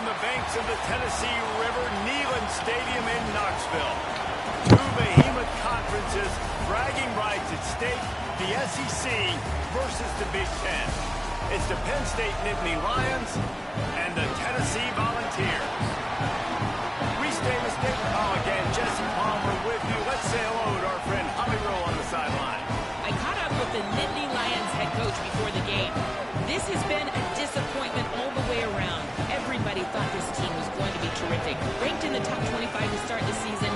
the banks of the Tennessee River, Neyland Stadium in Knoxville. Two behemoth conferences, bragging rights at stake, the SEC versus the Big Ten. It's the Penn State Nittany Lions and the Tennessee Volunteers. Restate mistake. Oh, again, Jesse Palmer with you. Let's say hello to our friend RGo on the sideline. I caught up with the Nittany Lions head coach before the game. This has been a disappointment all the way around. Everybody thought this team was going to be terrific. Ranked in the top 25 to start the season,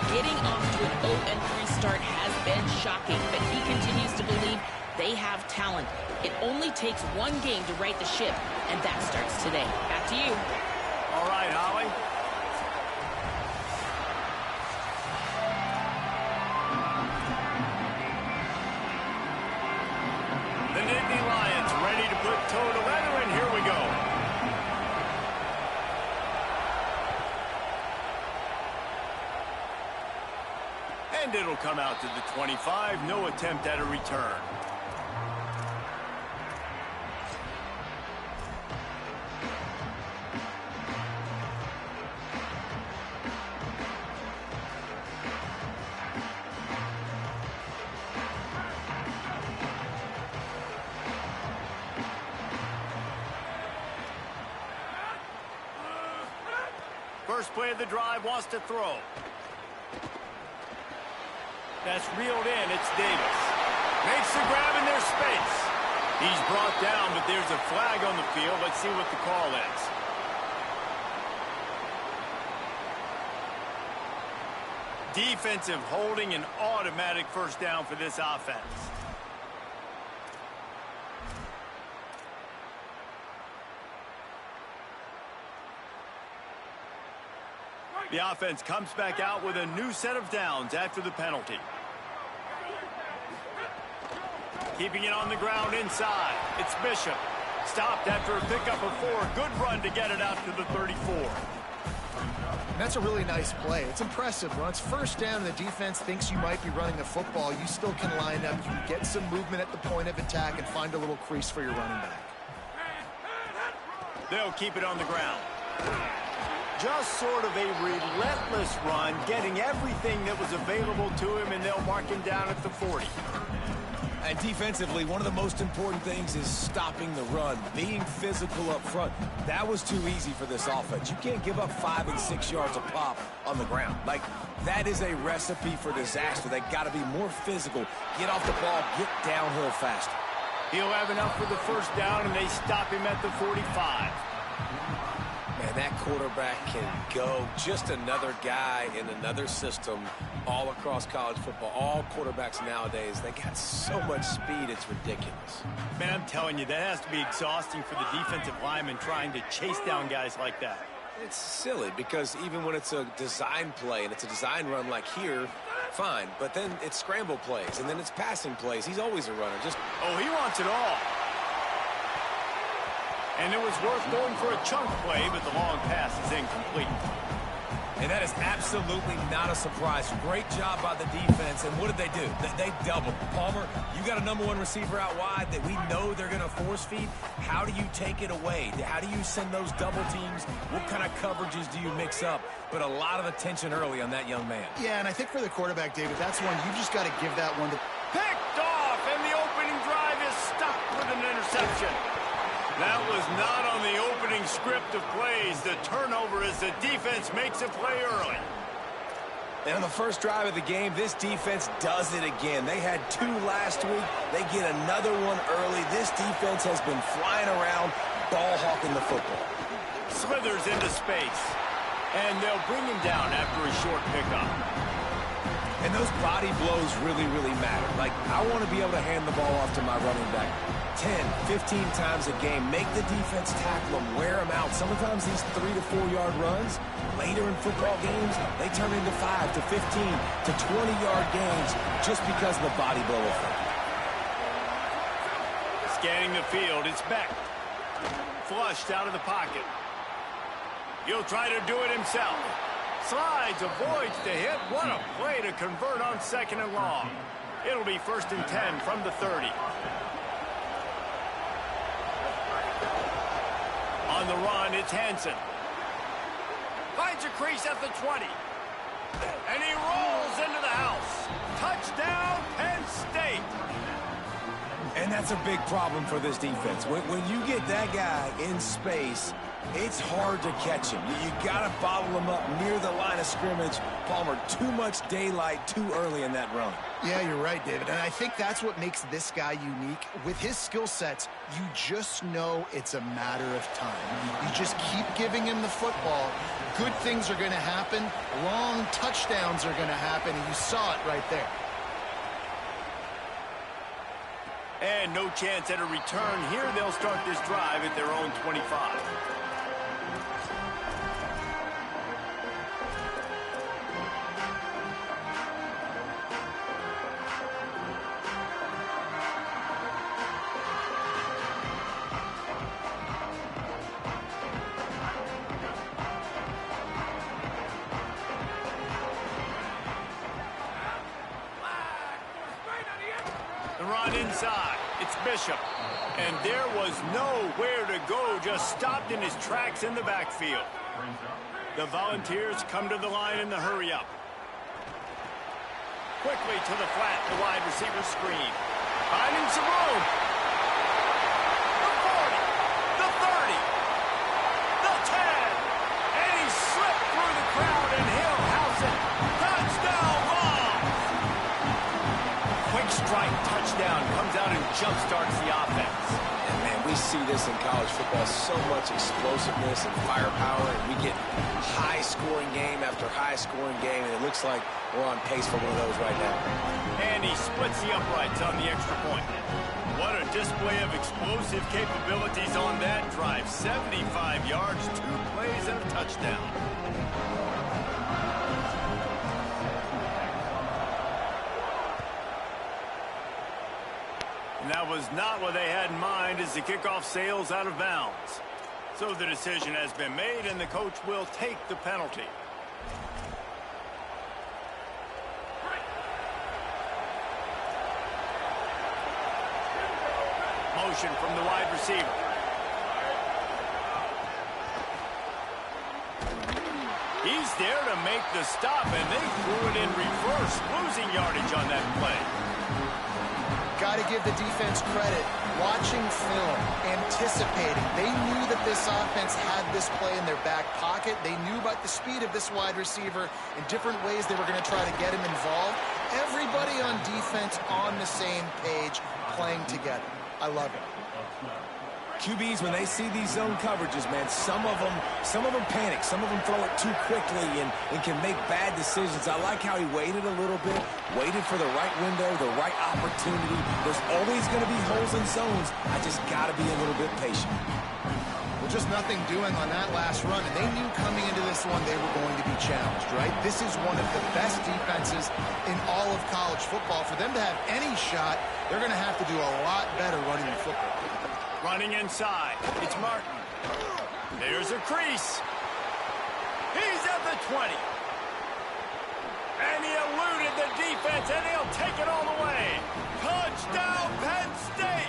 getting off to an 0-3 start has been shocking, but he continues to believe they have talent. It only takes one game to right the ship, and that starts today. Back to you. All right, Holly. The Nittany Lions ready to put toe to leather, and here we go. And it'll come out to the 25. No attempt at a return. First play of the drive, wants to throw. That's reeled in. It's Davis. Makes the grab in their space. He's brought down, but there's a flag on the field. Let's see what the call is. Defensive holding, an automatic first down for this offense. The offense comes back out with a new set of downs after the penalty. Keeping it on the ground inside. It's Bishop. Stopped after a pickup of 4. Good run to get it out to the 34. And that's a really nice play. It's impressive. When it's first down and the defense thinks you might be running the football, you still can line up. You can get some movement at the point of attack and find a little crease for your running back. They'll keep it on the ground. Just sort of a relentless run, getting everything that was available to him, and they'll mark him down at the 40. And defensively, one of the most important things is stopping the run, being physical up front. That was too easy for this offense. You can't give up 5 and 6 yards a pop on the ground. Like, that is a recipe for disaster. They got to be more physical, get off the ball, get downhill faster. He'll have enough for the first down, and they stop him at the 45. Man, that quarterback can go. Just another guy in another system all across college football. All quarterbacks nowadays, they got so much speed, it's ridiculous. Man, I'm telling you, that has to be exhausting for the defensive lineman trying to chase down guys like that. It's silly because even when it's a design play and it's a design run like here, fine. But then it's scramble plays, and then it's passing plays. He's always a runner. Oh, he wants it all. And it was worth going for a chunk play, but the long pass is incomplete. And that is absolutely not a surprise. Great job by the defense. And what did they do? They doubled. Palmer, you got a #1 receiver out wide that we know they're going to force feed. How do you take it away? How do you send those double teams? What kind of coverages do you mix up? But a lot of attention early on that young man. Yeah, and I think for the quarterback, David, that's one you just got to give that one to. Picked off, and the opening drive is stopped with an interception. That was not on the opening script of plays. The turnover as the defense makes a play early. And on the first drive of the game, this defense does it again. They had 2 last week. They get another one early. This defense has been flying around, ball hawking the football. Slithers into space. And they'll bring him down after a short pickup. And those body blows really, really matter. Like, I want to be able to hand the ball off to my running back 10, 15 times a game. Make the defense tackle them, wear them out. Sometimes these 3 to 4 yard runs, later in football games, they turn into 5 to 15 to 20-yard games just because of the body blow effect. Scanning the field, it's Beck. Flushed out of the pocket. He'll try to do it himself. Slides, avoids the hit. What a play to convert on 2nd and long. It'll be 1st and 10 from the 30. On the run, it's Hansen. Finds a crease at the 20. And he rolls into the house. Touchdown, Penn State. And that's a big problem for this defense. When you get that guy in space, it's hard to catch him. You got to bottle him up near the line of scrimmage. Palmer, too much daylight too early in that run. Yeah, you're right, David. And I think that's what makes this guy unique. With his skill sets, you just know it's a matter of time. You just keep giving him the football. Good things are going to happen. Long touchdowns are going to happen. And you saw it right there. And no chance at a return here. They'll start this drive at their own 25. The run inside. It's Bishop. And there was nowhere to go, just stopped in his tracks in the backfield. The Volunteers come to the line in the hurry-up. Quickly to the flat, the wide receiver screen. Finding some room. The 40, the 30, the 10. And he slipped through the crowd, and he'll house it. Touchdown, Vols! Quick strike touchdown comes out and jump-starts the offense. And man, we see this in college football, so much explosiveness and firepower, and we get high-scoring game after high-scoring game, and it looks like we're on pace for one of those right now. And he splits the uprights on the extra point. What a display of explosive capabilities on that drive. 75 yards, 2 plays, and a touchdown. And that was not what they had in mind as the kickoff sails out of bounds. So the decision has been made, and the coach will take the penalty. Motion from the wide receiver. He's there to make the stop, and they threw it in reverse, losing yardage on that play. Got to give the defense credit. Watching film, anticipating. They knew that this offense had this play in their back pocket. They knew about the speed of this wide receiver in different ways they were going to try to get him involved. Everybody on defense on the same page, playing together. I love it. QBs, when they see these zone coverages, man, some of them panic. Some of them throw it too quickly and can make bad decisions. I like how he waited a little bit, waited for the right window, the right opportunity. There's always going to be holes in zones. I just got to be a little bit patient. Well, just nothing doing on that last run, and they knew coming into this one they were going to be challenged, right? This is one of the best defenses in all of college football. For them to have any shot, they're going to have to do a lot better running the football. Running inside, it's Martin. There's a crease. He's at the 20. And he eluded the defense, and he'll take it all the way. Touchdown, Penn State!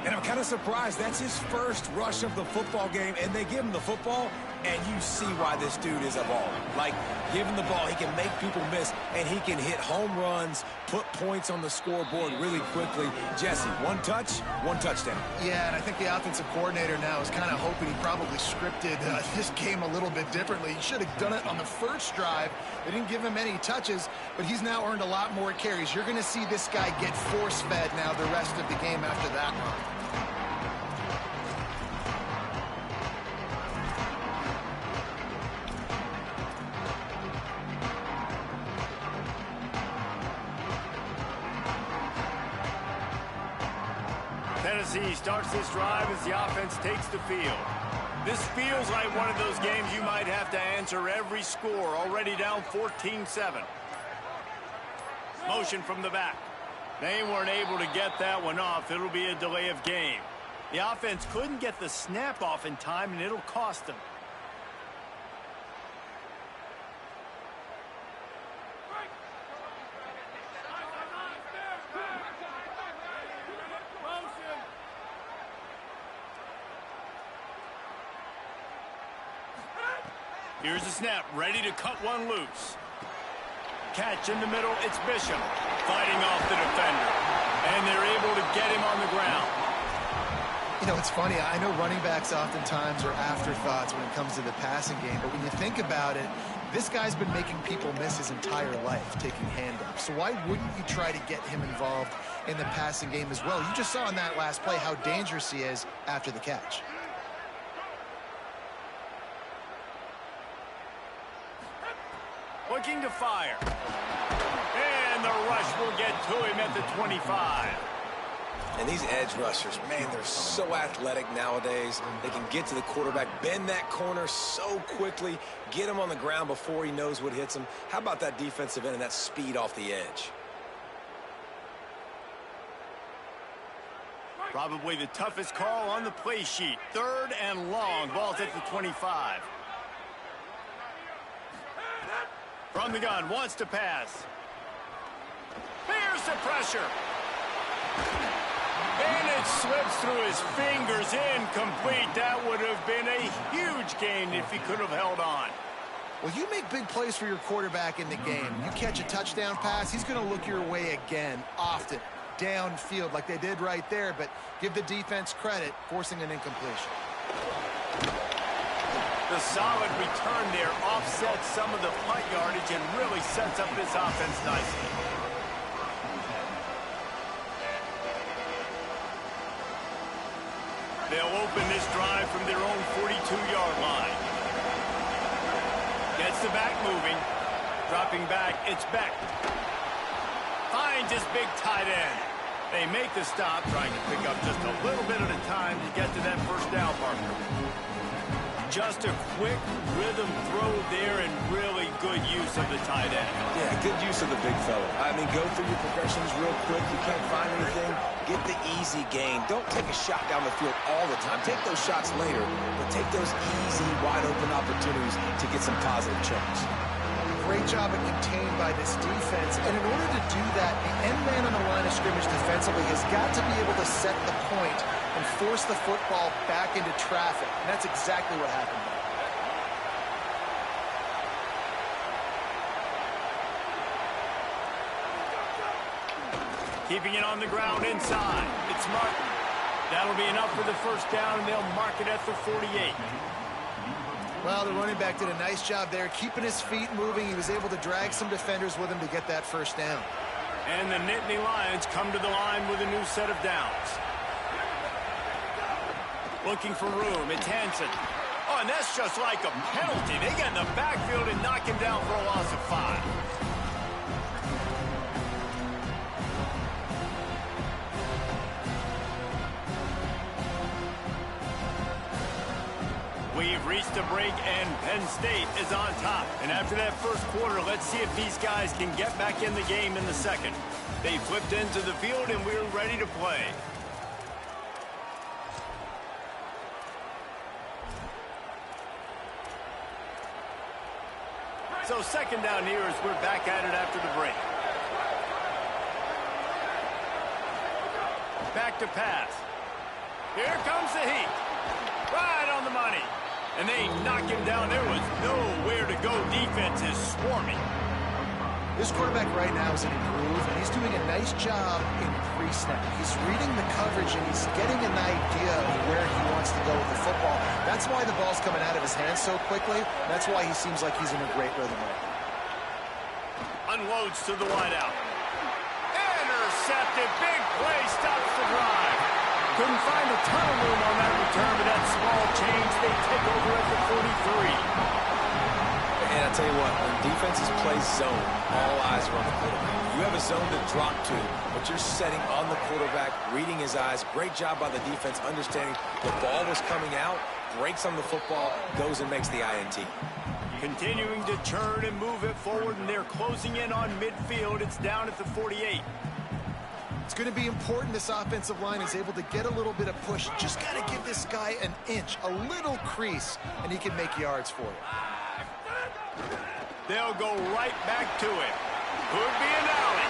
And I'm kind of surprised. That's his first rush of the football game, and they give him the football, and you see why this dude is a baller. Like, give him the ball, he can make people miss, and he can hit home runs, put points on the scoreboard really quickly. Jesse, one touch, one touchdown. Yeah, and I think the offensive coordinator now is kind of hoping he probably scripted this game a little bit differently. He should have done it on the first drive. They didn't give him any touches, but he's now earned a lot more carries. You're going to see this guy get force-fed now the rest of the game after that run. Tennessee starts this drive as the offense takes the field. This feels like one of those games you might have to answer every score, already down 14-7. Motion from the back. They weren't able to get that one off. It'll be a delay of game. The offense couldn't get the snap off in time, and it'll cost them. Here's the snap, ready to cut one loose. Catch in the middle, it's Bishop fighting off the defender. And they're able to get him on the ground. You know, it's funny. I know running backs oftentimes are afterthoughts when it comes to the passing game, but when you think about it, this guy's been making people miss his entire life taking handoffs. So why wouldn't you try to get him involved in the passing game as well? You just saw in that last play how dangerous he is after the catch. Looking to fire. And the rush will get to him at the 25. And these edge rushers, man, they're so athletic nowadays. They can get to the quarterback, bend that corner so quickly, get him on the ground before he knows what hits him. How about that defensive end and that speed off the edge? Probably the toughest call on the play sheet. 3rd and long. Ball's at the 25. From the gun, wants to pass. Here's the pressure. And it slips through his fingers, incomplete. That would have been a huge gain if he could have held on. Well, you make big plays for your quarterback in the game. You catch a touchdown pass, he's going to look your way again, often, downfield like they did right there, but give the defense credit, forcing an incompletion. The solid return there offsets some of the punt yardage and really sets up this offense nicely. They'll open this drive from their own 42-yard line. Gets the back moving. Dropping back, it's Beck. Finds his big tight end. They make the stop, trying to pick up just a little bit at a time to get to that first down marker. Just a quick rhythm throw there and really good use of the tight end. Yeah, good use of the big fella. I mean, go through your progressions real quick. You can't find anything, get the easy gain. Don't take a shot down the field all the time. Take those shots later, but take those easy, wide-open opportunities to get some positive chunks. Great job at contained by this defense, and in order to do that, the end man on the line of scrimmage defensively has got to be able to set the point and force the football back into traffic, and that's exactly what happened there. Keeping it on the ground inside. It's Martin. That'll be enough for the first down, and they'll mark it at the 48. Well, the running back did a nice job there, keeping his feet moving. He was able to drag some defenders with him to get that first down. And the Nittany Lions come to the line with a new set of downs. Looking for room, it's Hansen. Oh, and that's just like a penalty. They get in the backfield and knock him down for a loss of 5. We've reached a break, and Penn State is on top. And after that first quarter, let's see if these guys can get back in the game in the second. They flipped into the field, and we're ready to play. So second down here as we're back at it after the break. Back to pass. Here comes the heat. Right on the money. And they knock him down. There was nowhere to go. Defense is swarming. This quarterback right now is in a groove, and he's doing a nice job in pre-snap. He's reading the coverage, and he's getting an idea of where he wants to go with the football. That's why the ball's coming out of his hands so quickly. That's why he seems like he's in a great rhythm right now. Unloads to the wideout. Intercepted. Big play. Stops the drive. Couldn't find a ton of room on that return, but that small change, they take over at the 43. And I tell you what, when defenses play zone, all eyes are on the quarterback. You have a zone to drop to, but you're setting on the quarterback, reading his eyes. Great job by the defense, understanding the ball was coming out, breaks on the football, goes and makes the INT. Continuing to churn and move it forward, and they're closing in on midfield. It's down at the 48. It's going to be important this offensive line is able to get a little bit of push. Just got to give this guy an inch, a little crease, and he can make yards for you. They'll go right back to it. Could be an alley.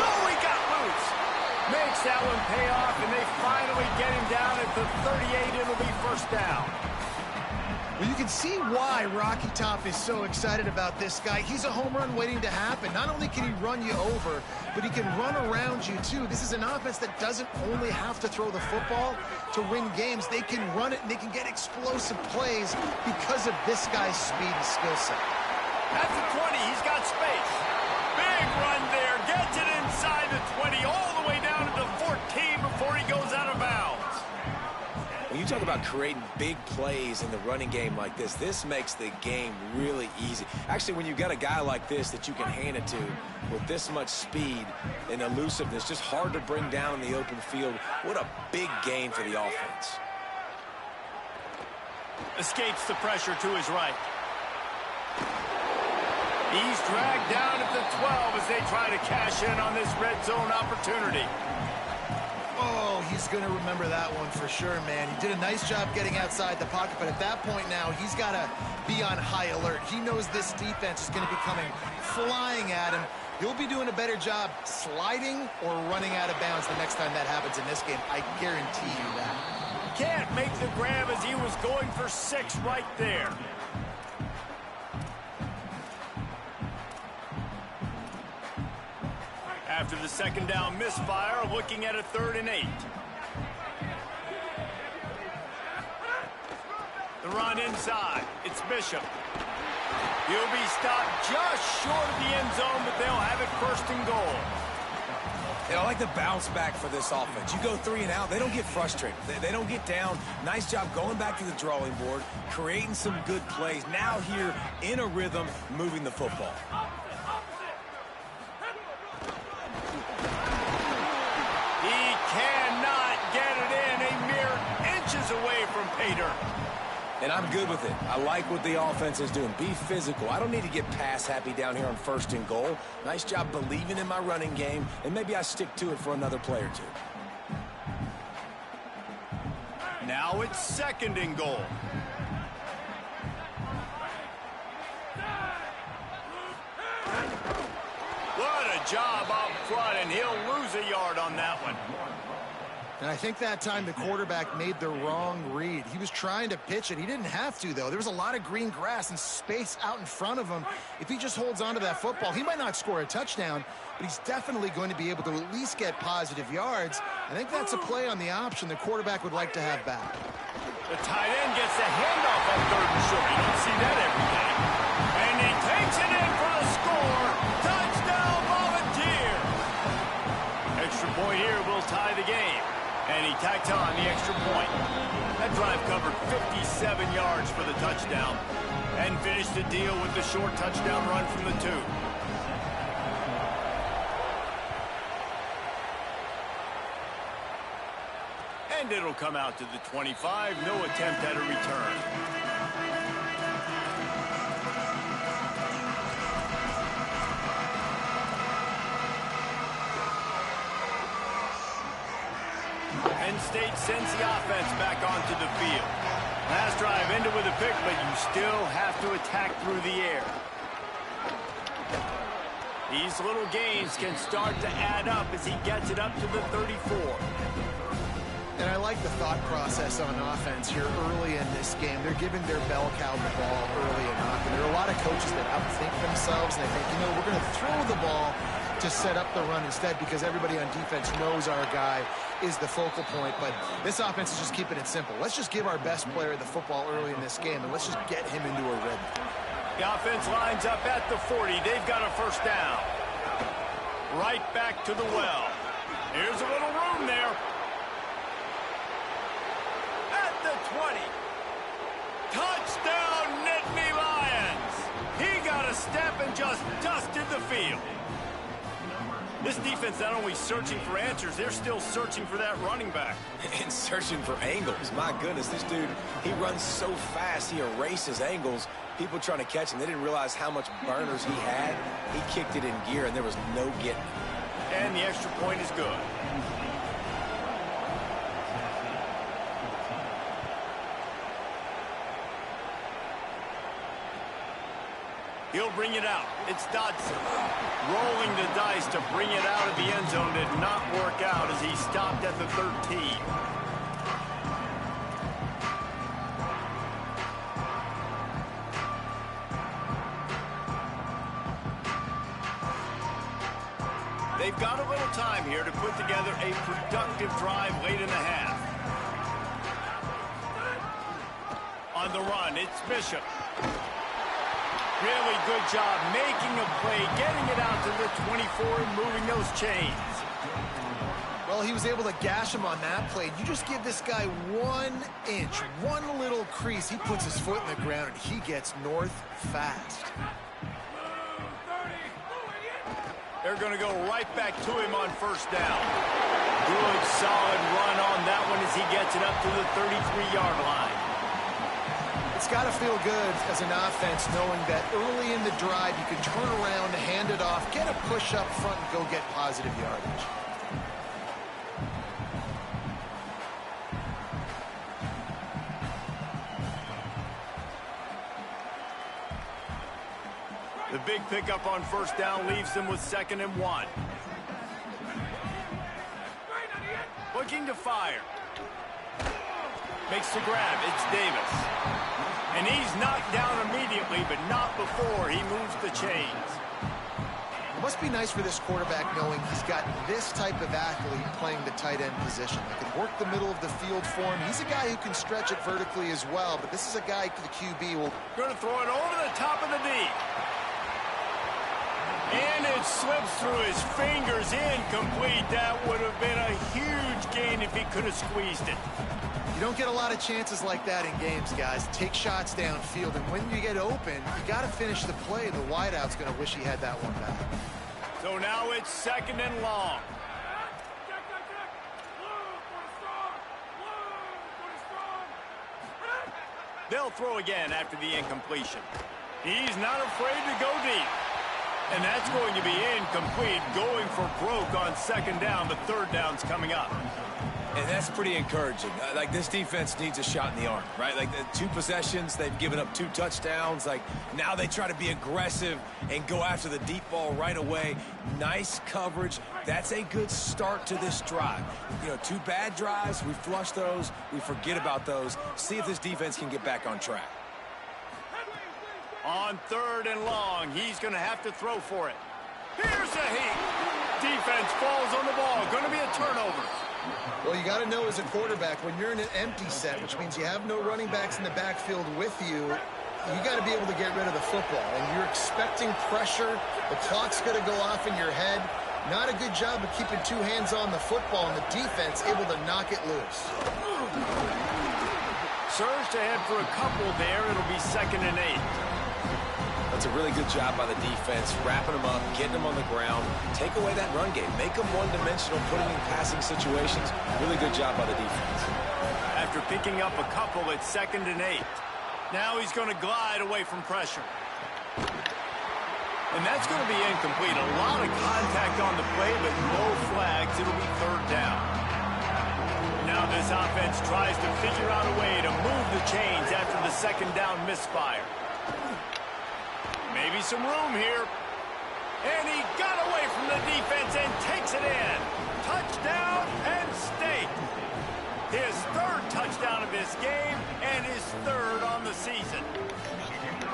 Oh, he got loose. Makes that one pay off, and they finally get him down at the 38. It'll be first down. Well, you can see why Rocky Top is so excited about this guy. He's a home run waiting to happen. Not only can he run you over, but he can run around you, too. This is an offense that doesn't only have to throw the football to win games. They can run it, and they can get explosive plays because of this guy's speed and skill set. At the 20, he's got space. Big run there. Gets it inside the 20, all the way down to the 14 before he goes out of bounds. When you talk about creating big plays in the running game like this, this makes the game really easy. Actually, when you've got a guy like this that you can hand it to with this much speed and elusiveness, just hard to bring down in the open field, what a big gain for the offense. Escapes the pressure to his right. He's dragged down at the 12 as they try to cash in on this red zone opportunity. Oh, he's going to remember that one for sure, man. He did a nice job getting outside the pocket, but at that point now, he's got to be on high alert. He knows this defense is going to be coming flying at him. He'll be doing a better job sliding or running out of bounds the next time that happens in this game. I guarantee you that. Can't make the grab as he was going for 6 right there. After the second down misfire, looking at a 3rd and 8. The run inside. It's Bishop. He'll be stopped just short of the end zone, but they'll have it 1st and goal. And I like the bounce back for this offense. You go 3 and out, they don't get frustrated. They don't get down. Nice job going back to the drawing board, creating some good plays. Now here in a rhythm, moving the football. He cannot get it in, a mere inches away from pay dirt. And I'm good with it. I like what the offense is doing. Be physical. I don't need to get pass happy down here on 1st and goal. Nice job believing in my running game, and maybe I stick to it for another play or 2. Now it's 2nd and goal. What a job up front, and he'll lose a yard on that one. And I think that time the quarterback made the wrong read. He was trying to pitch it. He didn't have to, though. There was a lot of green grass and space out in front of him. If he just holds on to that football, he might not score a touchdown, but he's definitely going to be able to at least get positive yards. I think that's a play on the option the quarterback would like to have back. The tight end gets the handoff on 3rd and short. You don't see that every day. And he takes it in for the score. Touchdown, Volunteer. Extra point here will tie the game. And he tacked on the extra point. That drive covered 57 yards for the touchdown and finished the deal with the short touchdown run from the 2. And it'll come out to the 25. No attempt at a return. Penn State sends the offense back onto the field. Last drive ended with a pick, but you still have to attack through the air. These little gains can start to add up as he gets it up to the 34. And I like the thought process on offense here early in this game. They're giving their bell cow the ball early and often. There are a lot of coaches that outthink themselves, and they think, you know, we're going to throw the ball to set up the run instead because everybody on defense knows our guy is the focal point. But this offense is just keeping it simple. Let's just give our best player the football early in this game, and let's just get him into a rhythm. The offense lines up at the 40. They've got a 1st down. Right back to the well. Here's a little room there. At the 20. Touchdown, Nittany Lions. He got a step and just dusted the field. This defense not only searching for answers, they're still searching for that running back. And searching for angles. My goodness, this dude, he runs so fast, he erases angles. People trying to catch him, they didn't realize how much burners he had. He kicked it in gear, and there was no getting it. And the extra point is good. He'll bring it out. It's Dodson. Rolling the dice to bring it out of the end zone did not work out as he stopped at the 13. They've got a little time here to put together a productive drive late in the half. On the run, it's Bishop. Really good job making a play, getting it out to the 24 and moving those chains. Well, he was able to gash him on that play. You just give this guy 1 inch, one little crease. He puts his foot in the ground, and he gets north fast. They're going to go right back to him on first down. Good, solid run on that one as he gets it up to the 33-yard line. It's got to feel good as an offense knowing that early in the drive you can turn around, hand it off, get a push up front, and go get positive yardage. The big pickup on first down leaves them with 2nd and 1. Looking to fire. Makes the grab. It's Davis. And he's knocked down immediately, but not before he moves the chains. It must be nice for this quarterback knowing he's got this type of athlete playing the tight end position. They can work the middle of the field for him. He's a guy who can stretch it vertically as well, but this is a guy the QB will... Going to throw it over the top of the knee. And it slips through his fingers, incomplete. That would have been a huge gain if he could have squeezed it. You don't get a lot of chances like that in games, guys. Take shots downfield, and when you get open, you got to finish the play. The wideout's going to wish he had that one back. So now it's 2nd and long. They'll throw again after the incompletion. He's not afraid to go deep. And that's going to be incomplete, going for broke on 2nd down. The 3rd down's coming up. And that's pretty encouraging. Like, this defense needs a shot in the arm, right? Like, the 2 possessions, they've given up 2 touchdowns. Like, now they try to be aggressive and go after the deep ball right away. Nice coverage. That's a good start to this drive. You know, 2 bad drives, we flush those, we forget about those. See if this defense can get back on track. On 3rd and long, he's going to have to throw for it. Here's a heat. Defense falls on the ball. Going to be a turnover. Well, you got to know as a quarterback, when you're in an empty set, which means you have no running backs in the backfield with you, you got to be able to get rid of the football. And you're expecting pressure. The clock's going to go off in your head. Not a good job of keeping 2 hands on the football, and the defense able to knock it loose. Surged ahead for a couple there. It'll be 2nd and 8. That's a really good job by the defense, wrapping them up, getting them on the ground, take away that run game, make them one-dimensional, putting in passing situations. Really good job by the defense. After picking up a couple, it's 2nd and 8. Now he's going to glide away from pressure. And that's going to be incomplete. A lot of contact on the play, but no flags. It'll be 3rd down. Now this offense tries to figure out a way to move the chains after the 2nd down misfire. Maybe some room here. And he got away from the defense and takes it in. Touchdown, Penn State. His 3rd touchdown of this game and his 3rd on the season.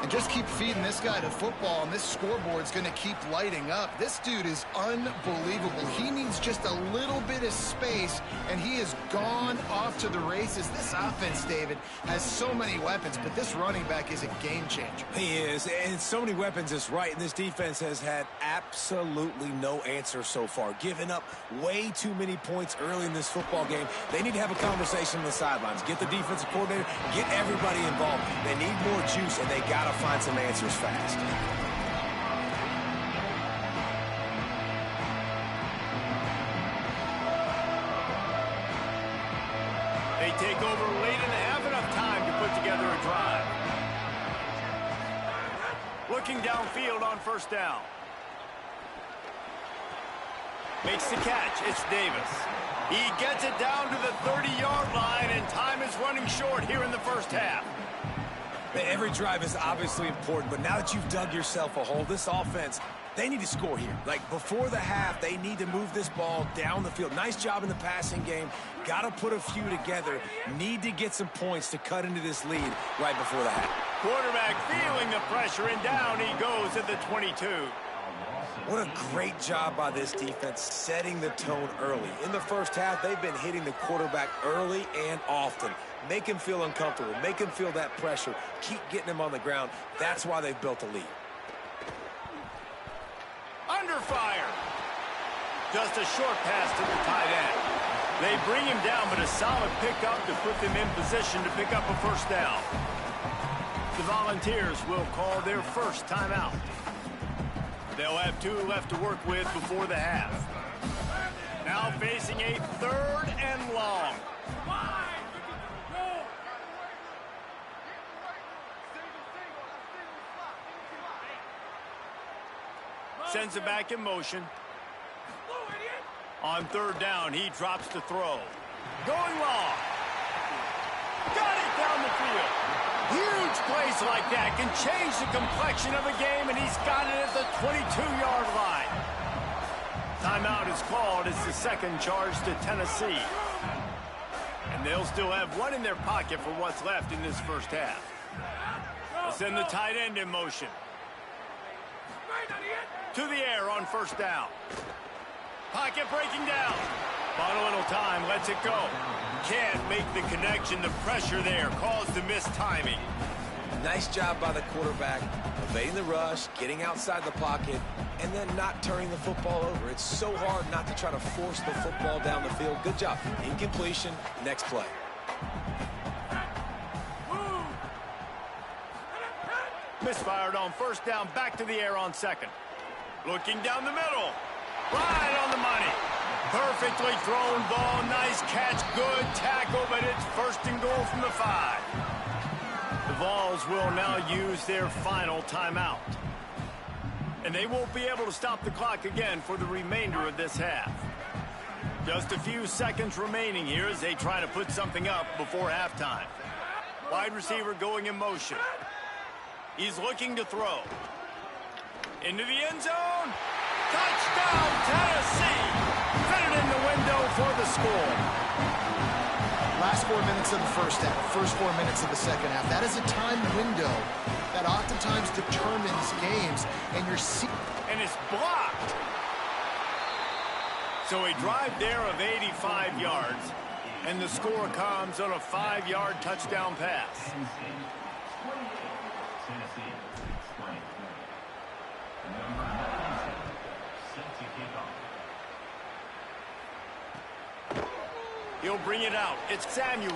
And just keep feeding this guy the football, and this scoreboard's going to keep lighting up. This dude is unbelievable. He needs just a little bit of space, and he has gone off to the races. This offense, David, has so many weapons, but this running back is a game changer. He is, and so many weapons is right, and this defense has had absolutely no answer so far. Giving up way too many points early in this football game. They need to have a conversation on the sidelines. Get the defensive coordinator, get everybody involved. They need more juice, and they got to find some answers fast. They take over late and have enough time to put together a drive. Looking downfield on 1st down. Makes the catch. It's Davis. He gets it down to the 30-yard line, and time is running short here in the 1st half. Every drive is obviously important, but now that you've dug yourself a hole, this offense, they need to score here. Like, before the half, they need to move this ball down the field. Nice job in the passing game. Got to put a few together. Need to get some points to cut into this lead right before the half. Quarterback feeling the pressure, and down he goes at the 22. What a great job by this defense setting the tone early. In the first half, they've been hitting the quarterback early and often. Make him feel uncomfortable. Make him feel that pressure. Keep getting him on the ground. That's why they've built a lead. Under fire. Just a short pass to the tight end. They bring him down, but a solid pickup to put them in position to pick up a first down. The Volunteers will call their first timeout. They'll have 2 left to work with before the half. Now facing a 3rd and long. Sends it back in motion. On 3rd down, he drops to throw. Going long. Got it down the field. Huge plays like that can change the complexion of a game, and he's got it at the 22-yard line. Timeout is called. It's the 2nd charge to Tennessee. And they'll still have 1 in their pocket for what's left in this first half. They'll send the tight end in motion. To the air on 1st down. Pocket breaking down. Bought a little time, lets it go. Can't make the connection. The pressure there caused the missed timing. Nice job by the quarterback, evading the rush, getting outside the pocket, and then not turning the football over. It's so hard not to try to force the football down the field. Good job. Incompletion, next play. Misfired on 1st down, back to the air on 2nd. Looking down the middle. Right on the money. Perfectly thrown ball. Nice catch. Good tackle, but it's 1st and goal from the 5. The Vols will now use their final timeout. And they won't be able to stop the clock again for the remainder of this half. Just a few seconds remaining here as they try to put something up before halftime. Wide receiver going in motion. He's looking to throw. Into the end zone. Touchdown, Tennessee. Fit it in the window for the score. Last 4 minutes of the first half, first 4 minutes of the second half. That is a time window that oftentimes determines games, and and it's blocked. So a drive there of 85 yards, and the score comes on a 5-yard touchdown pass. He'll bring it out. It's Samuel.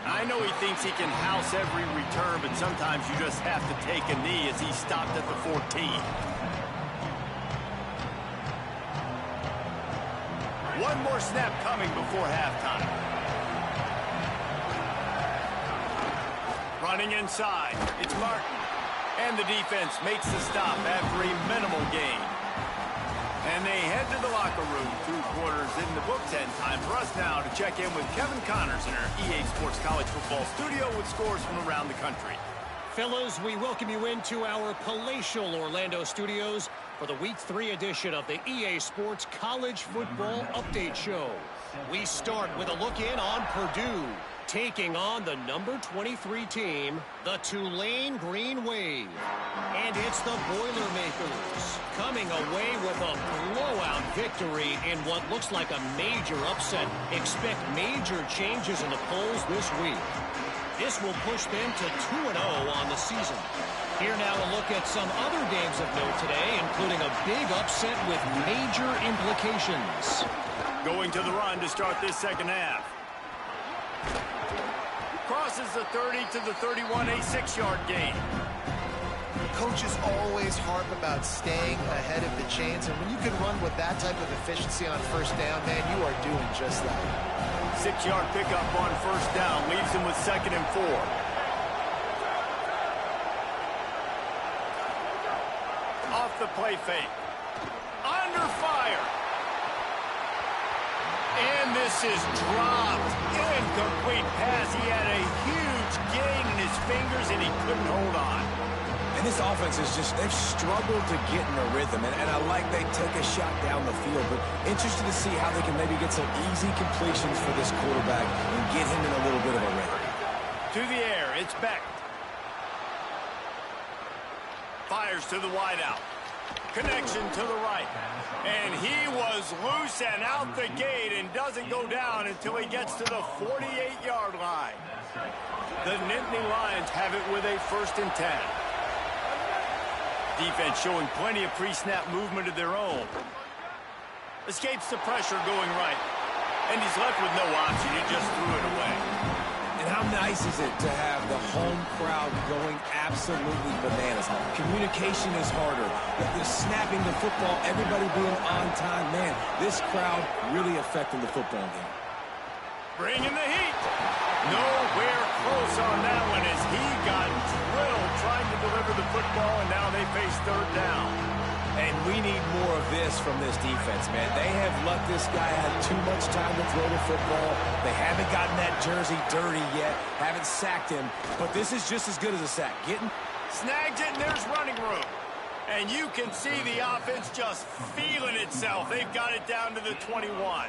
I know he thinks he can house every return, but sometimes you just have to take a knee as he stopped at the 14. One more snap coming before halftime. Running inside. It's Martin. And the defense makes the stop after a minimal gain. And they head to the locker room. 2 quarters in the books, and time for us now to check in with Kevin Connors in our EA Sports College Football studio with scores from around the country. Fellas, we welcome you into our palatial Orlando studios for the Week 3 edition of the EA Sports College Football Update Show. We start with a look in on Purdue, taking on the number 23 team, the Tulane Green Wave. And it's the Boilermakers coming away with a blowout victory in what looks like a major upset. Expect major changes in the polls this week. This will push them to 2-0 on the season. Here now a look at some other games of note today, including a big upset with major implications. Going to the run to start this second half. Crosses the 30 to the 31, a 6-yard gain. Coaches always harp about staying ahead of the chains, and when you can run with that type of efficiency on 1st down, man, you are doing just that. 6-yard pickup on 1st down leaves him with 2nd and 4. Off the play fake. Under fire. And this is dropped. Incomplete pass. He had a huge gain in his fingers, and he couldn't hold on. And this offense is just, they've struggled to get in a rhythm. And I like they take a shot down the field, but interested to see how they can maybe get some easy completions for this quarterback and get him in a little bit of a rhythm. To the air, it's Beck. Fires to the wideout. Connection to the right. And he was loose and out the gate and doesn't go down until he gets to the 48-yard line. The Nittany Lions have it with a 1st and 10. Defense showing plenty of pre-snap movement of their own. Escapes the pressure going right. And he's left with no option. He just threw it away. And how nice is it to have the home crowd going absolutely bananas? Communication is harder. The snapping the football, everybody being on time. Man, this crowd really affecting the football game. Bringing the heat. Nowhere close on that one as he got drilled trying to deliver the football, and now they face 3rd down. And we need more of this from this defense, man. They have let this guy have too much time to throw the football. They haven't gotten that jersey dirty yet, haven't sacked him, but this is just as good as a sack. Snags it, and there's running room. And you can see the offense just feeling itself. They've got it down to the 21.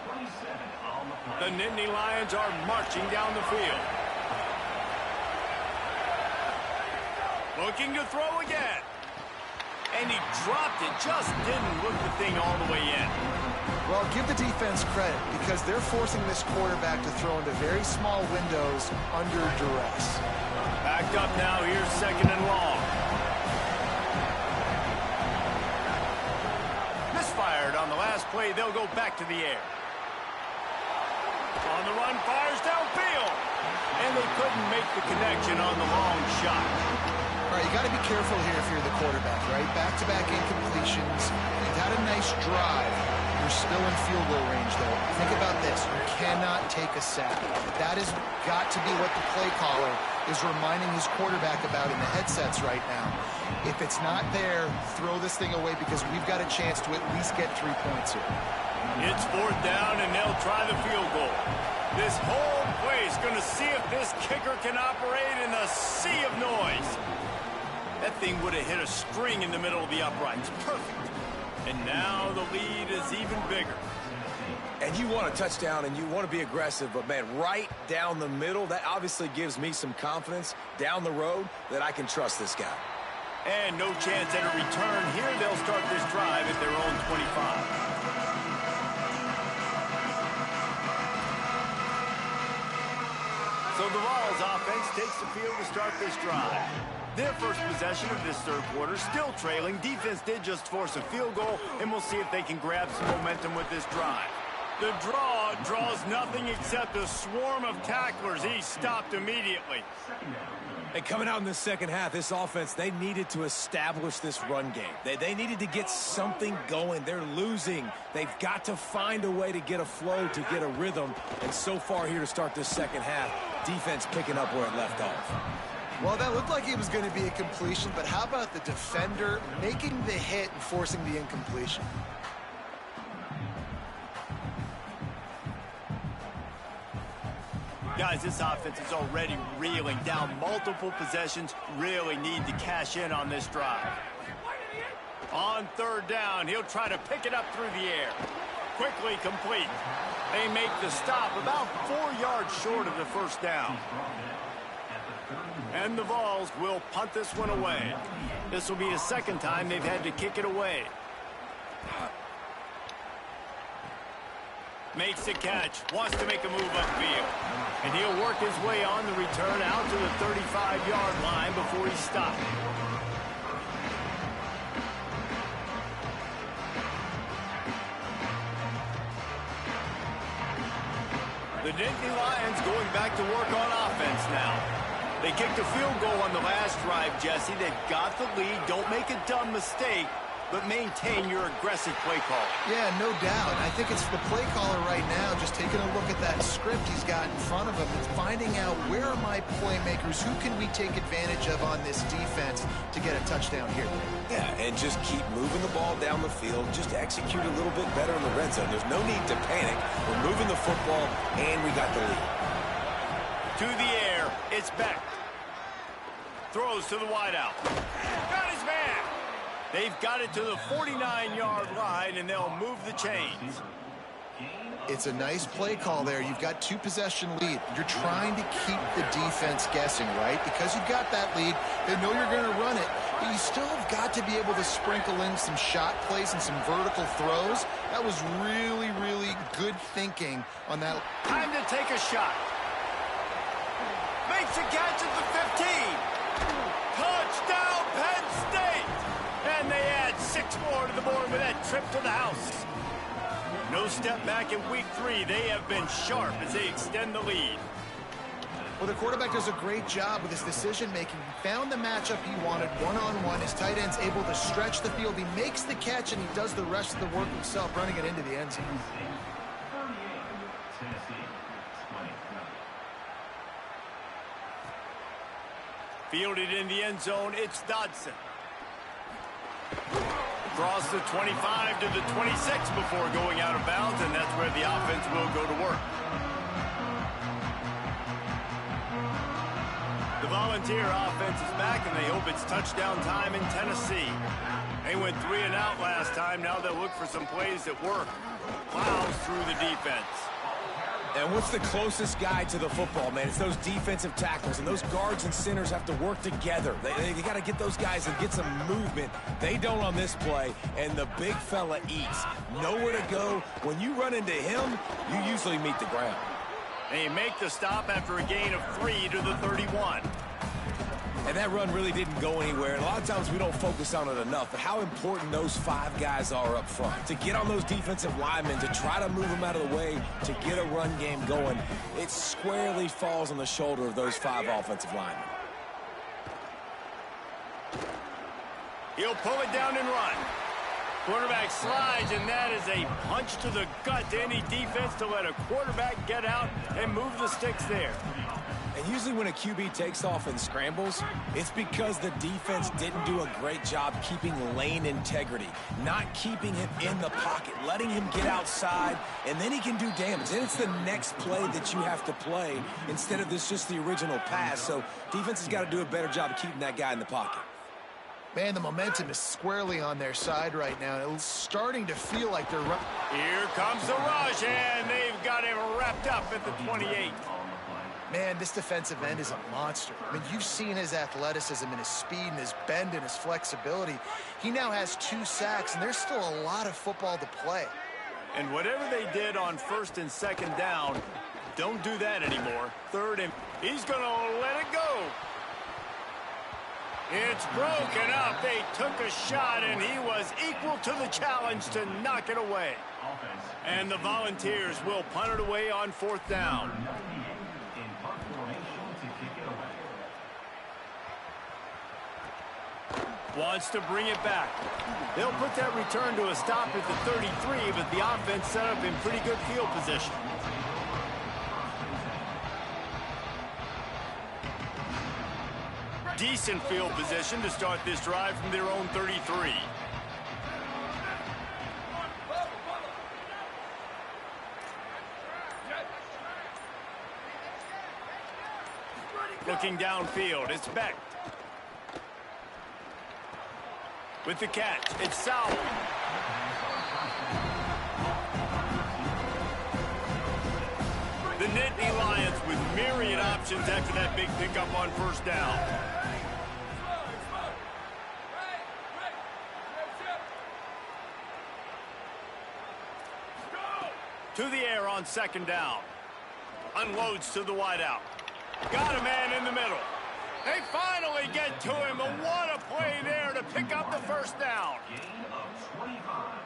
The Nittany Lions are marching down the field. Looking to throw again. And he dropped it, just didn't look the thing all the way in. Well, give the defense credit because they're forcing this quarterback to throw into very small windows under duress. Backed up now, here's 2nd and long. Misfired on the last play, they'll go back to the air. On the run, fires downfield. And they couldn't make the connection on the long shot. All right, you got to be careful here if you're the quarterback, right? Back-to-back incompletions. You've had a nice drive. You're still in field goal range, though. Think about this. You cannot take a sack. That has got to be what the play caller is reminding his quarterback about in the headsets right now. If it's not there, throw this thing away because we've got a chance to at least get 3 points here. It's 4th down, and they'll try the field goal. This whole place going to see if this kicker can operate in a sea of noise. That thing would have hit a string in the middle of the uprights. Perfect. And now the lead is even bigger. And you want a touchdown and you want to be aggressive, but man, right down the middle, that obviously gives me some confidence down the road that I can trust this guy. And no chance at a return here. They'll start this drive at their own 25. So the Vols offense takes the field to start this drive. Their first possession of this 3rd quarter, still trailing. Defense did just force a field goal, and we'll see if they can grab some momentum with this drive. The draw draws nothing except a swarm of tacklers. He stopped immediately. And coming out in the 2nd half, this offense, they needed to establish this run game. They needed to get something going. They're losing. They've got to find a way to get a flow, to get a rhythm. And so far here to start this 2nd half, defense picking up where it left off. Well, that looked like it was going to be a completion, but how about the defender making the hit and forcing the incompletion? Guys, this offense is already reeling down multiple possessions. Really need to cash in on this drive. On 3rd down, he'll try to pick it up through the air. Quickly complete. They make the stop about 4 yards short of the 1st down. And the Vols will punt this one away. This will be the 2nd time they've had to kick it away. Makes the catch, wants to make a move upfield. And he'll work his way on the return out to the 35-yard line before he stopped. The Nittany Lions going back to work on offense now. They kicked a field goal on the last drive, Jesse. They've got the lead. Don't make a dumb mistake, but maintain your aggressive play call. Yeah, no doubt. I think it's the play caller right now just taking a look at that script he's got in front of him and finding out where are my playmakers, who can we take advantage of on this defense to get a touchdown here. Yeah, and just keep moving the ball down the field. Just execute a little bit better in the red zone. There's no need to panic. We're moving the football, and we got the lead. To the air, it's Beck. Throws to the wideout. Got his man. They've got it to the 49-yard line, and they'll move the chains. It's a nice play call there. You've got 2-possession lead. You're trying to keep the defense guessing, right? Because you've got that lead, they know you're going to run it. but you still have got to be able to sprinkle in some shot plays and some vertical throws. That was really, really good thinking on that. Time to take a shot. Makes a catch at the 15. Touchdown, Penn State! And they add 6 more to the board with that trip to the house. No step back in week 3. They have been sharp as they extend the lead. Well, the quarterback does a great job with his decision-making. He found the matchup he wanted one-on-one. His tight end's able to stretch the field. He makes the catch, and he does the rest of the work himself, running it into the end zone. Fielded in the end zone, it's Dodson. Across the 25 to the 26 before going out of bounds, and that's where the offense will go to work. The Volunteer offense is back, and they hope it's touchdown time in Tennessee. They went 3 and out last time. Now they'll look for some plays that work. Plows through the defense. And what's the closest guy to the football, man? It's those defensive tackles, and those guards and centers have to work together. They got to get those guys and get some movement. They don't on this play, and the big fella eats. Nowhere to go. When you run into him, you usually meet the ground. They make the stop after a gain of 3 to the 31. And that run really didn't go anywhere. And a lot of times we don't focus on it enough, but how important those 5 guys are up front. To get on those defensive linemen, to try to move them out of the way, to get a run game going, it squarely falls on the shoulder of those 5 offensive linemen. He'll pull it down and run. Quarterback slides, and that is a punch to the gut to any defense to let a quarterback get out and move the sticks there. And usually when a QB takes off and scrambles, it's because the defense didn't do a great job keeping lane integrity, not keeping him in the pocket, letting him get outside, and then he can do damage. And it's the next play that you have to play instead of this just the original pass. So defense has got to do a better job of keeping that guy in the pocket. Man, the momentum is squarely on their side right now. It's starting to feel like they're... Here comes the rush, and they've got him wrapped up at the 28. Man, this defensive end is a monster. I mean, you've seen his athleticism and his speed and his bend and his flexibility. He now has 2 sacks, and there's still a lot of football to play. And whatever they did on 1st and 2nd down, don't do that anymore. 3rd and... He's going to let it go. It's broken up. They took a shot, and he was equal to the challenge to knock it away. And the Volunteers will punt it away on 4th down. Wants to bring it back. They'll put that return to a stop at the 33, but the offense set up in pretty good field position. Decent field position to start this drive from their own 33. Looking downfield, it's Beck. With the catch, it's Sauer. The Nittany Lions with myriad options after that big pickup on 1st down. To the air on 2nd down. Unloads to the wideout. Got a man in the middle. They finally get to him, and what a play there to pick up the 1st down.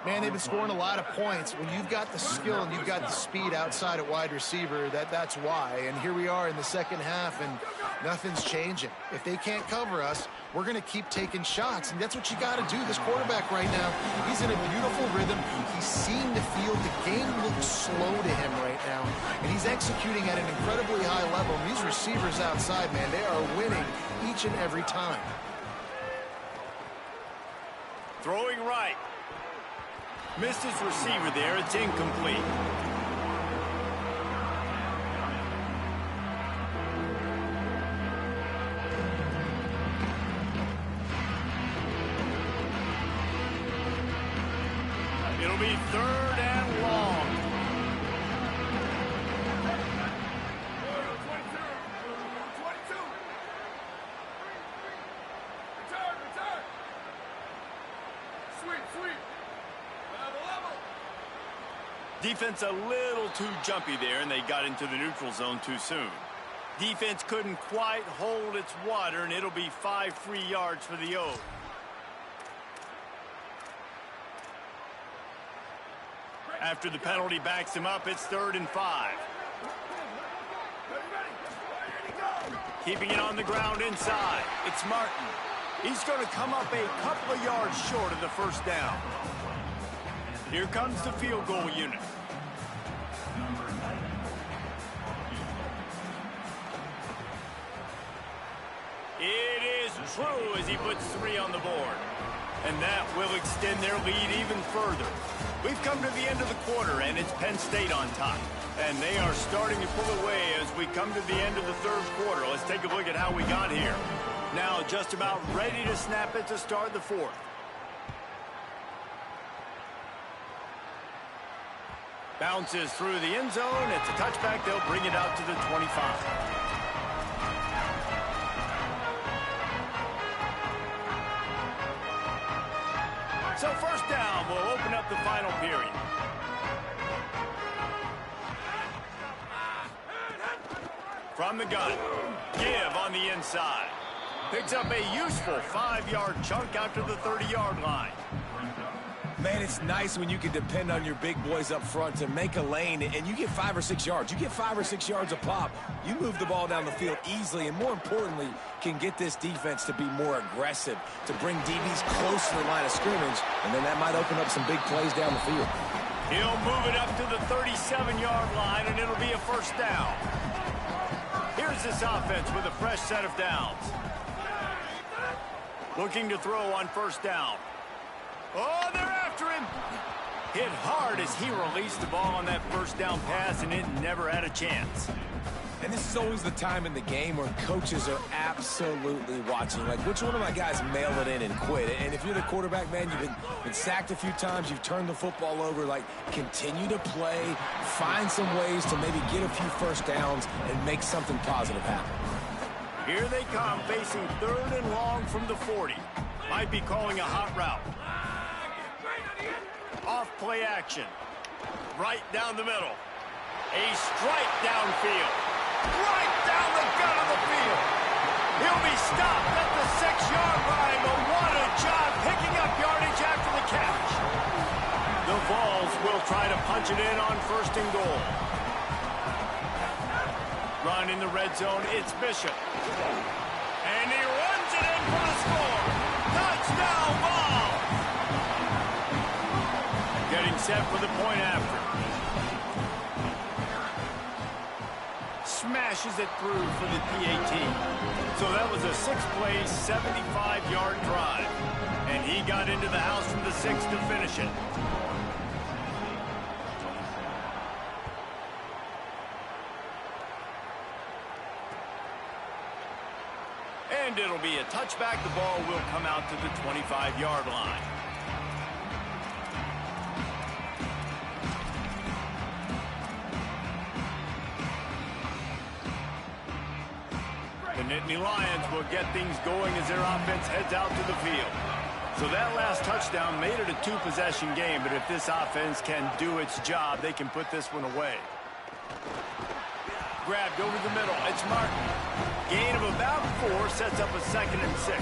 Man, they've been scoring a lot of points. When you've got the skill and you've got the speed outside at wide receiver, that's why. And here we are in the 2nd half, and nothing's changing. If they can't cover us, we're going to keep taking shots, and that's what you got to do. This quarterback right now, he's in a beautiful rhythm. He seemed to feel the game looks slow to him right now, and he's executing at an incredibly high level. And these receivers outside, man, they are winning each and every time. Throwing right. Missed his receiver there. It's incomplete. It'll be 3rd and long. Defense a little too jumpy there, and they got into the neutral zone too soon. Defense couldn't quite hold its water, and it'll be 5 free yards for the O. After the penalty backs him up, it's 3rd and 5. Keeping it on the ground inside. It's Martin. He's going to come up a couple of yards short of the first down. Here comes the field goal unit. It is true as he puts 3 on the board. And that will extend their lead even further. We've come to the end of the quarter, and it's Penn State on top. And they are starting to pull away as we come to the end of the 3rd quarter. Let's take a look at how we got here. Now just about ready to snap it to start the 4th. Bounces through the end zone. It's a touchback. They'll bring it out to the 25. So first down will open up the final period. From the gun, give on the inside. Picks up a useful 5-yard chunk after the 30-yard line. Man, it's nice when you can depend on your big boys up front to make a lane, and you get 5 or 6 yards. You get 5 or 6 yards a pop. You move the ball down the field easily, and more importantly, can get this defense to be more aggressive, to bring DBs close to the line of scrimmage, and then that might open up some big plays down the field. He'll move it up to the 37-yard line, and it'll be a first down. Here's this offense with a fresh set of downs. Looking to throw on first down. Oh, they're after him. Hit hard as he released the ball on that first down pass, and it never had a chance. And this is always the time in the game where coaches are absolutely watching. Like, which one of my guys mail it in and quit? And if you're the quarterback, man, you've been sacked a few times, you've turned the football over, like, continue to play, find some ways to maybe get a few first downs and make something positive happen. Here they come, facing 3rd and long from the 40. Might be calling a hot route. Off play action. Right down the middle. A strike downfield. Right down the gut of the field. He'll be stopped at the 6-yard line, but what a job picking up yardage after the catch. The Vols will try to punch it in on 1st and goal. Run in the red zone, it's Bishop. And he runs it in for the score. Touchdown ball. Getting set for the point after. Smashes it through for the PAT. So that was a 6-play, 75-yard drive. And he got into the house from the 6 to finish it. And it'll be a touchback. The ball will come out to the 25-yard line. The Nittany Lions will get things going as their offense heads out to the field. So that last touchdown made it a 2-possession game, but if this offense can do its job, they can put this one away. Grabbed over the middle. It's Martin. Gain of about 4 sets up a 2nd and 6.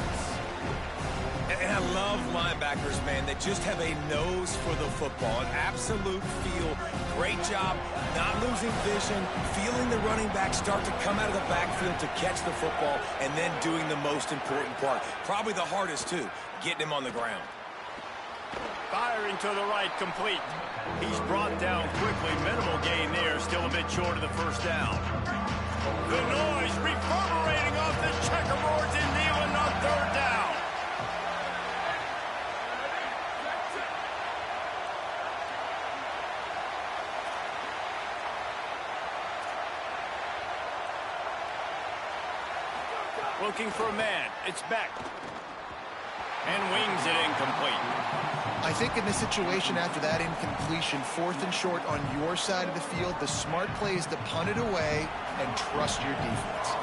And I love linebackers, man. They just have a nose for the football, an absolute feel. Great job not losing vision, feeling the running back start to come out of the backfield to catch the football, and then doing the most important part. Probably the hardest, too, getting him on the ground. Firing to the right, complete. He's brought down quickly. Minimal gain there, still a bit short of the first down. The noise reverberating off the checkerboards in Neyland on 3rd down. Looking for a man. It's Beck. And wings it incomplete. I think in this situation after that incompletion, 4th and short on your side of the field, the smart play is to punt it away and trust your defense.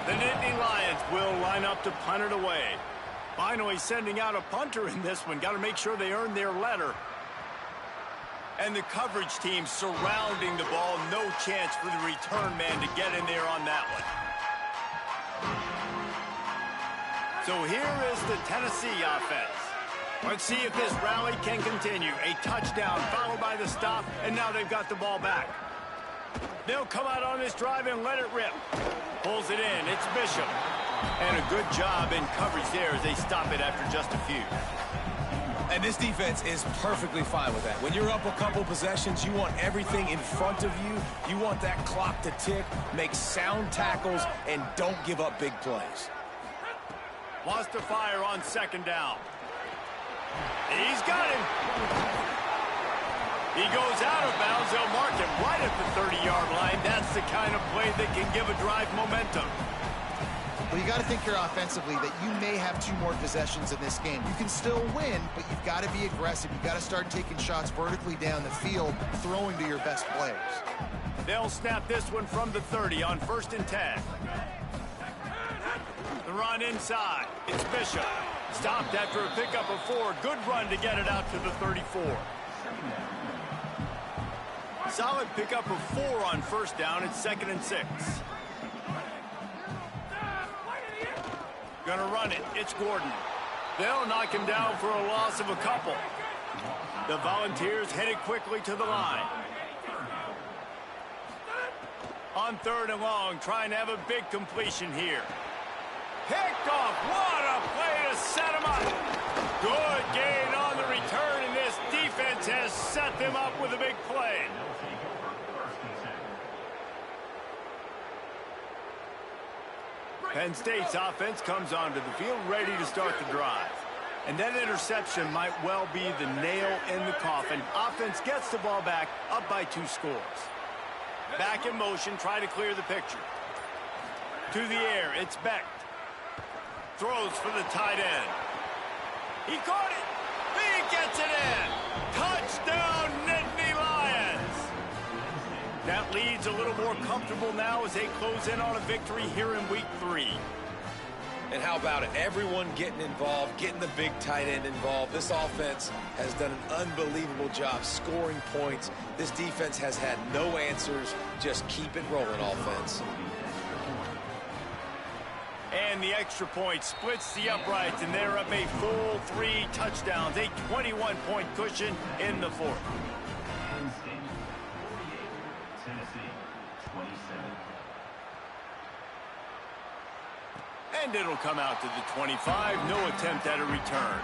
The Nittany Lions will line up to punt it away. Finally sending out a punter in this one. Got to make sure they earn their letter. And the coverage team surrounding the ball. No chance for the return man to get in there on that one. So here is the Tennessee offense. Let's see if this rally can continue. A touchdown followed by the stop, and now they've got the ball back. They'll come out on this drive and let it rip. Pulls it in. It's Bishop. And a good job in coverage there as they stop it after just a few. And this defense is perfectly fine with that. When you're up a couple possessions, you want everything in front of you. You want that clock to tick, make sound tackles, and don't give up big plays. Wants to fire on second down. He's got him. He goes out of bounds. They'll mark him right at the 30-yard line. That's the kind of play that can give a drive momentum. Well, you got to think here offensively that you may have 2 more possessions in this game. You can still win, but you've got to be aggressive. You've got to start taking shots vertically down the field, throwing to your best players. They'll snap this one from the 30 on 1st and 10. The run inside. It's Bishop. Stopped after a pickup of 4. Good run to get it out to the 34. Solid pickup of 4 on 1st down. It's 2nd and 6. Gonna run it. It's Gordon. They'll knock him down for a loss of a couple. The Volunteers headed quickly to the line. On 3rd and long, trying to have a big completion here. Picked off. What a play to set him up. Good gain on the return, and this defense has set them up with a big play. Penn State's offense comes onto the field ready to start the drive. And that interception might well be the nail in the coffin. Offense gets the ball back, up by 2 scores. Back in motion, try to clear the picture. To the air, it's Beck. Throws for the tight end. He caught it. He gets it in. Touchdown, Nittany Lions. That lead's a little more comfortable now as they close in on a victory here in week 3. And how about it? Everyone getting involved, getting the big tight end involved. This offense has done an unbelievable job scoring points. This defense has had no answers. Just keep it rolling, offense. And the extra point splits the uprights, and they're up a full 3 touchdowns, a 21-point cushion in the 4th. And it'll come out to the 25. No attempt at a return.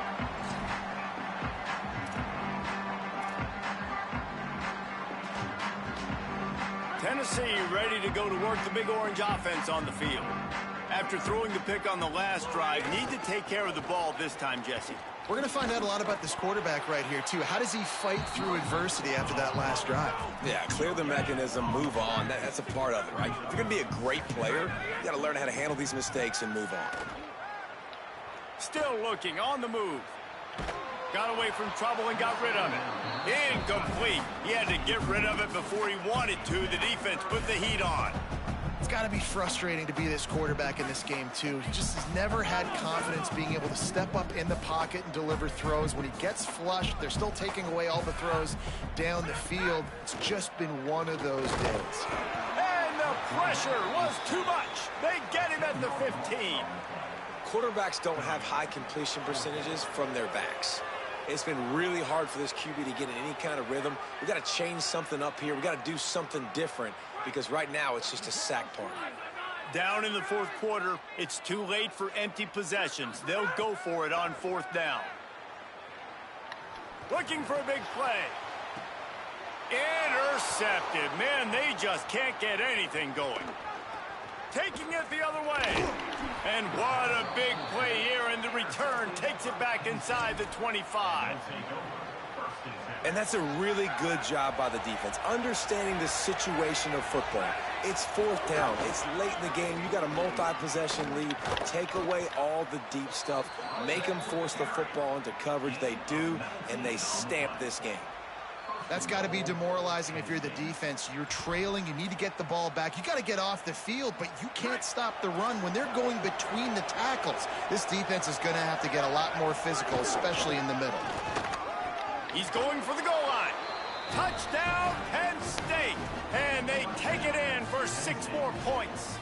Tennessee ready to go to work the Big Orange offense on the field. After throwing the pick on the last drive, need to take care of the ball this time, Jesse. We're going to find out a lot about this quarterback right here, too. How does he fight through adversity after that last drive? Yeah, clear the mechanism, move on. That's a part of it, right? If you're going to be a great player, you got to learn how to handle these mistakes and move on. Still looking, on the move. Got away from trouble and got rid of it. Incomplete. He had to get rid of it before he wanted to. The defense put the heat on. It's got to be frustrating to be this quarterback in this game, too. He just has never had confidence being able to step up in the pocket and deliver throws. When he gets flushed, they're still taking away all the throws down the field. It's just been one of those days. And the pressure was too much. They get him at the 15. Quarterbacks don't have high completion percentages from their backs. It's been really hard for this QB to get in any kind of rhythm. We've got to change something up here. We've got to do something different because right now it's just a sack party. Down in the 4th quarter, it's too late for empty possessions. They'll go for it on 4th down. Looking for a big play. Intercepted. Man, they just can't get anything going. Taking it the other way. And what a big play here, and the return takes it back inside the 25. And that's a really good job by the defense, understanding the situation of football. It's 4th down. It's late in the game. You got a multi-possession lead. Take away all the deep stuff. Make them force the football into coverage. They do, and they stamp this game. That's got to be demoralizing if you're the defense. You're trailing. You need to get the ball back. You got to get off the field, but you can't stop the run when they're going between the tackles. This defense is going to have to get a lot more physical, especially in the middle. He's going for the goal line. Touchdown, Penn State. And they take it in for 6 more points.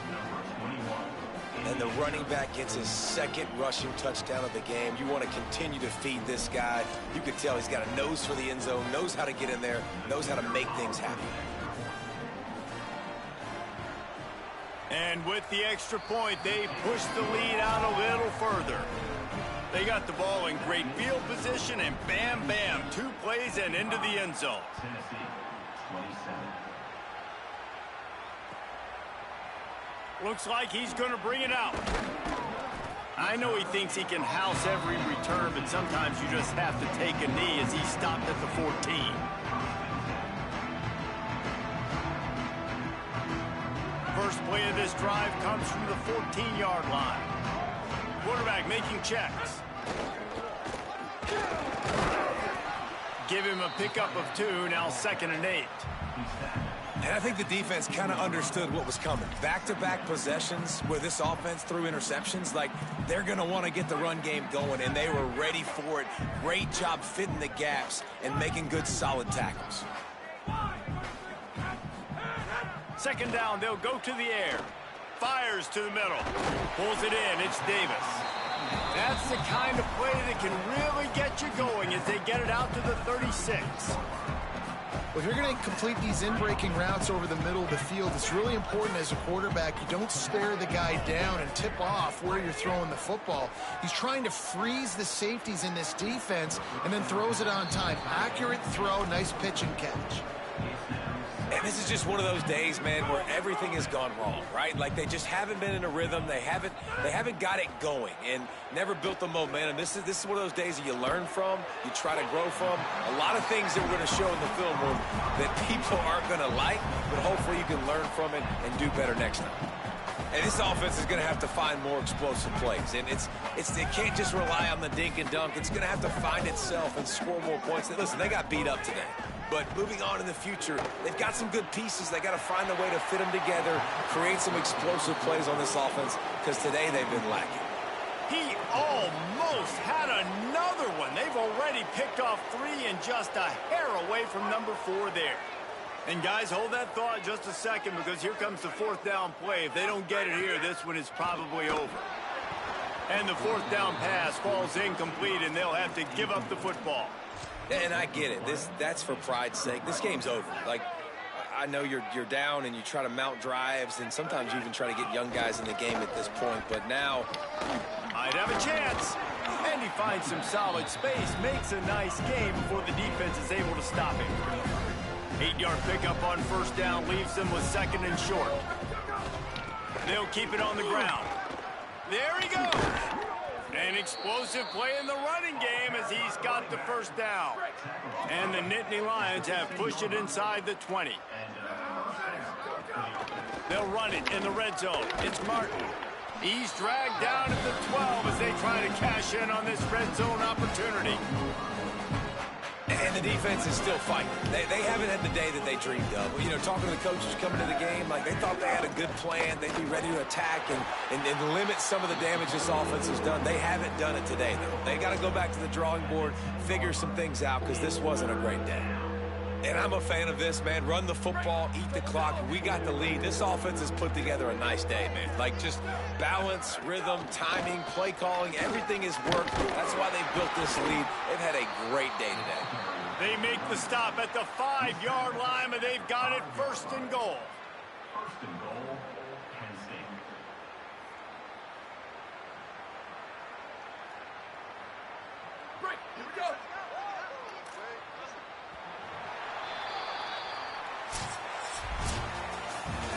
And the running back gets his second rushing touchdown of the game. You want to continue to feed this guy. You could tell he's got a nose for the end zone, knows how to get in there, knows how to make things happen. And with the extra point, they push the lead out a little further. They got the ball in great field position, and bam, bam, 2 plays and into the end zone. Looks like he's going to bring it out. I know he thinks he can house every return, but sometimes you just have to take a knee as he stopped at the 14. First play of this drive comes from the 14-yard line. Quarterback making checks. Give him a pickup of 2, now 2nd and 8. And I think the defense kind of understood what was coming. Back-to-back possessions where this offense threw interceptions, like they're going to want to get the run game going, and they were ready for it. Great job fitting the gaps and making good, solid tackles. 2nd down, they'll go to the air. Fires to the middle. Pulls it in, it's Davis. That's the kind of play that can really get you going as they get it out to the 36. Well, if you're going to complete these in-breaking routes over the middle of the field, it's really important as a quarterback you don't stare the guy down and tip off where you're throwing the football. He's trying to freeze the safeties in this defense and then throws it on time. Accurate throw, nice pitch and catch. And this is just one of those days, man, where everything has gone wrong, right? Like they just haven't been in a rhythm. They haven't got it going and never built the momentum. This is one of those days that you learn from, you try to grow from. A lot of things that we're going to show in the film room that people aren't going to like, but hopefully you can learn from it and do better next time. And this offense is going to have to find more explosive plays. And it can't just rely on the dink and dunk. It's going to have to find itself and score more points. Listen, they got beat up today. But moving on in the future, they've got some good pieces. They got to find a way to fit them together, create some explosive plays on this offense, because today they've been lacking. He almost had another one. They've already picked off 3 and just a hair away from number 4 there. And guys, hold that thought just a second, because here comes the 4th down play. If they don't get it here, this one is probably over. And the 4th down pass falls incomplete, and they'll have to give up the football. And I get it. That's for pride's sake. This game's over. Like, I know you're down and you try to mount drives, and sometimes you even try to get young guys in the game at this point. But now, might have a chance. And he finds some solid space, makes a nice game before the defense is able to stop him. 8-yard pickup on 1st down leaves them with 2nd and short. They'll keep it on the ground. There he goes. An explosive play in the running game as he's got the 1st down. And the Nittany Lions have pushed it inside the 20. They'll run it in the red zone. It's Martin. He's dragged down at the 12 as they try to cash in on this red zone opportunity. And the defense is still fighting. They haven't had the day that they dreamed of. You know, talking to the coaches coming to the game, like they thought they had a good plan. They'd be ready to attack and limit some of the damage this offense has done. They haven't done it today, though. They got to go back to the drawing board, figure some things out, because this wasn't a great day. And I'm a fan of this, man. Run the football, eat the clock. We got the lead. This offense has put together a nice day, man. Like just balance, rhythm, timing, play calling, everything has worked. That's why they've built this lead. They've had a great day today. They make the stop at the 5-yard line, but they've got it 1st and goal. 1st and goal, Penn State. Right, here we go.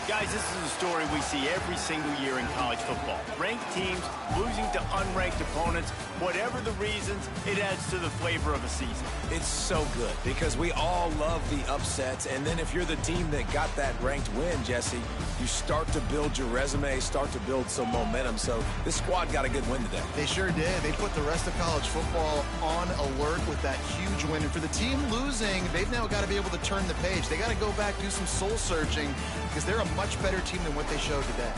Guys, this is a story we see every single year in college football. Ranked teams losing to unranked opponents. Whatever the reasons, it adds to the flavor of a season. It's so good because we all love the upsets, and then if you're the team that got that ranked win, Jesse, you start to build your resume, start to build some momentum. So this squad got a good win today. They sure did. They put the rest of college football on alert with that huge win. And for the team losing, they've now got to be able to turn the page. They got to go back, do some soul searching, because they're a much better team than what they showed today.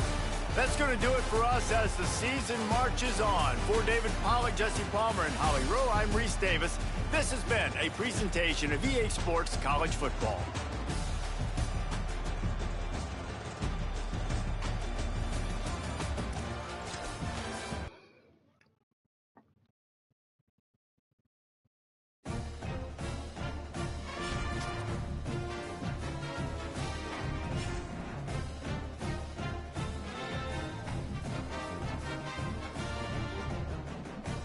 That's going to do it for us as the season marches on. For David Pollack, Jesse Palmer, and Holly Rowe, I'm Reese Davis. This has been a presentation of EA Sports College Football.